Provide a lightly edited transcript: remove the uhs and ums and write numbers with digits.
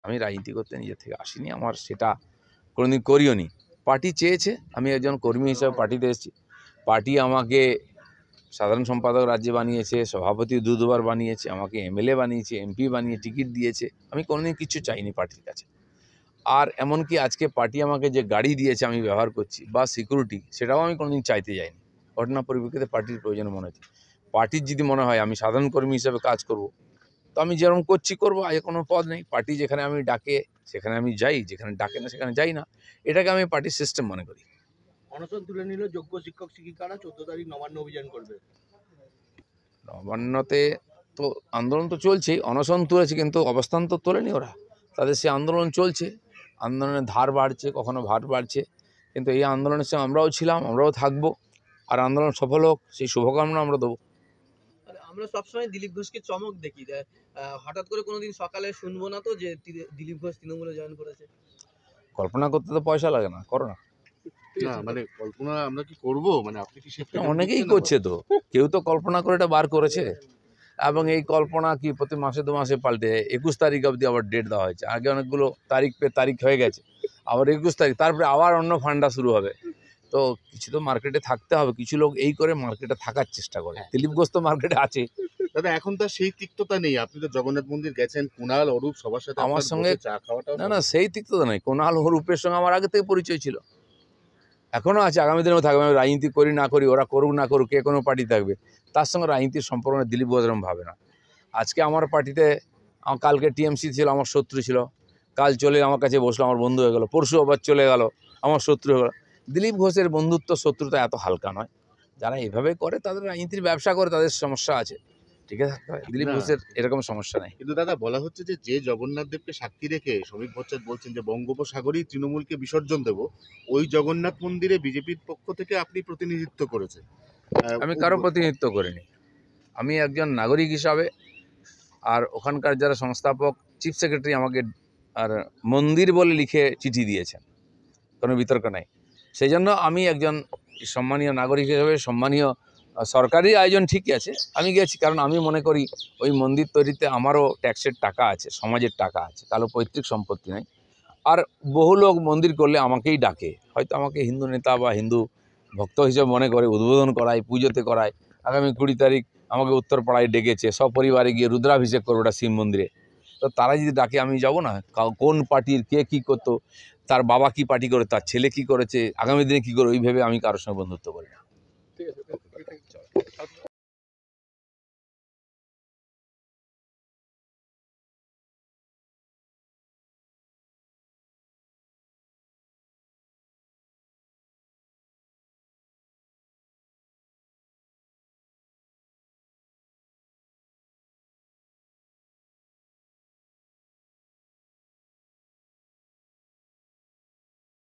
আমি রাজনীতি করতে নিজে থেকে আসিনি, আমার সেটা কোনোদিন করিও নি। পার্টি চেয়েছে, আমি একজন কর্মী হিসেবে পার্টিতে এসেছি। পার্টি আমাকে সাধারণ সম্পাদক রাজ্যে বানিয়েছে, সভাপতি দুবার বানিয়েছে, আমাকে এমএলএ বানিয়েছে, এমপি বানিয়ে টিকিট দিয়েছে। আমি কোনোদিন কিছু চাইনি পার্টির কাছে। আর এমনকি আজকে পার্টি আমাকে যে গাড়ি দিয়েছে আমি ব্যবহার করছি বা সিকিউরিটি, সেটাও আমি কোনোদিন চাইতে যাইনি। ঘটনা পরিপ্রেক্ষিতে পার্টির প্রয়োজন মনে হচ্ছে। পার্টির যদি মনে হয় আমি সাধারণ কর্মী হিসেবে কাজ করব, তো আমি যেরকম করছি করবো, আগে কোনো পদ নেই। পার্টি যেখানে আমি ডাকে সেখানে আমি যাই, যেখানে ডাকে না সেখানে যাই না। এটাকে আমি পার্টির সিস্টেম মনে করি। অনশন তুলে নিল যোগ্য শিক্ষক শিক্ষিকারা, 14 তারিখ নবান্ন অভিযান করবে। নবান্নতে তো আন্দোলন তো চলছেই, অনশন তুলেছে, কিন্তু অবস্থান তো তোলেনি ওরা। তাদের সে আন্দোলন চলছে, আন্দোলনের ধার বাড়ছে, কখনো ভার বাড়ছে, কিন্তু এই আন্দোলনের সঙ্গে আমরাও ছিলাম, আমরাও থাকবো। আর আন্দোলন সফল হোক সেই শুভকামনা আমরা দেবো। আমরা সবসময় দিলীপ ঘোষকে চমক দেখি, হঠাৎ করে কোনোদিন সকালে শুনবো না তো যে দিলীপ ঘোষ তৃণমূলে জয়েন করেছে। কল্পনা করতে তো পয়সা লাগে না, করো না। না মানে কল্পনা আমরা কি করব, মানে আপনি কি সেটা অনেকেই করছে, তো কেউ তো কল্পনা করে এটা বার করেছে। এবং এই কল্পনা কি প্রতি মাসে 2 মাসে পাল্টে 21 তারিখ অবধি আবার ডেট দেওয়া হয়েছে। আগে অনেকগুলো তারিখ হয়ে গেছে, আবার 21 তারিখ, তারপরে আবার অন্য ফান্ডা শুরু হবে। তো কিছু তো মার্কেটে থাকতে হবে, কিছু লোক এই করে মার্কেটে থাকার চেষ্টা করে। দিলীপ ঘোষ তো মার্কেটে আছে। দাদা এখন তো সেই তিক্ততা নেই, আপনি তো জগন্নাথ মন্দির গেছেন, কুণাল অরূপ সবার সাথে আমার আপনার সঙ্গে বসে চা খাওয়াটাও না, সেই তিক্ততা নেই। কুণাল অরূপের সঙ্গে আমার আগে থেকে পরিচয় ছিল, এখনও আছে, আগামী দিনেও থাকবে। আমি রাজনীতি করি না করি, ওরা করুক না করুক, কে কোনো পার্টি থাকবে, তার সঙ্গে রাজনীতির সম্পর্ক দিলীপ ঘোষ এরকম ভাবে না। আজকে আমার পার্টিতে, কালকে টিএমসি ছিল, আমার শত্রু ছিল, কাল চলে আমার কাছে বসলো, আমার বন্ধু হয়ে গেল, পরশু আবার চলে গেল, আমার শত্রু হয়ে গেল। দিলীপ ঘোষের বন্ধুত্ব শত্রুতা এত হালকা নয়। যারা এভাবে করে তাদের রাজনীতির ব্যবসা করে, তাদের সমস্যা আছে, ঠিক আছে। দিলীপ ঘোষের এরকম সমস্যা নেই। কিন্তু দাদা বলা হচ্ছে যে জগন্নাথ দেবকে সাক্ষী রেখে শ্রমিক ভট্টাচার্য বলছেন যে বঙ্গোপসাগরেই তৃণমূলকে বিসর্জন দেব, ওই জগন্নাথ মন্দিরে বিজেপির পক্ষ থেকে আপনি প্রতিনিধিত্ব করেছেন। আমি কারো প্রতিনিধিত্ব করিনি। আমি একজন নাগরিক হিসাবে, আর ওখানকার যারা সংস্থাপক, চিফ সেক্রেটারি আমাকে আর মন্দির বলে লিখে চিঠি দিয়েছেন, কোনো বিতর্ক নাই। সেই জন্য আমি একজন সম্মানীয় নাগরিক হিসেবে, সম্মানীয় সরকারি আয়োজন ঠিকই আছে, আমি গেছি। কারণ আমি মনে করি ওই মন্দির তৈরিতে আমারও ট্যাক্সের টাকা আছে, সমাজের টাকা আছে, কারো পৈতৃক সম্পত্তি নেই। আর বহু লোক মন্দির করলে আমাকেই ডাকে, হয়তো আমাকে হিন্দু নেতা বা হিন্দু ভক্ত হিসেবে মনে করে, উদ্বোধন করায়, পুজোতে করায়। আগামী 20 তারিখ আমাকে উত্তরপাড়ায় ডেকেছে, সপরিবারে গিয়ে রুদ্রাভিষেক করবো ওটা শিব মন্দিরে। তো তারা যদি ডাকে আমি যাব না? কোন পার্টির কে কী করতো, তার বাবা কি পার্টি করে, তার ছেলে কি করেছে, আগামী দিনে কী করে, ওই ভেবে আমি কারোর সঙ্গে বন্ধুত্ব করি না। ঠিক আছে।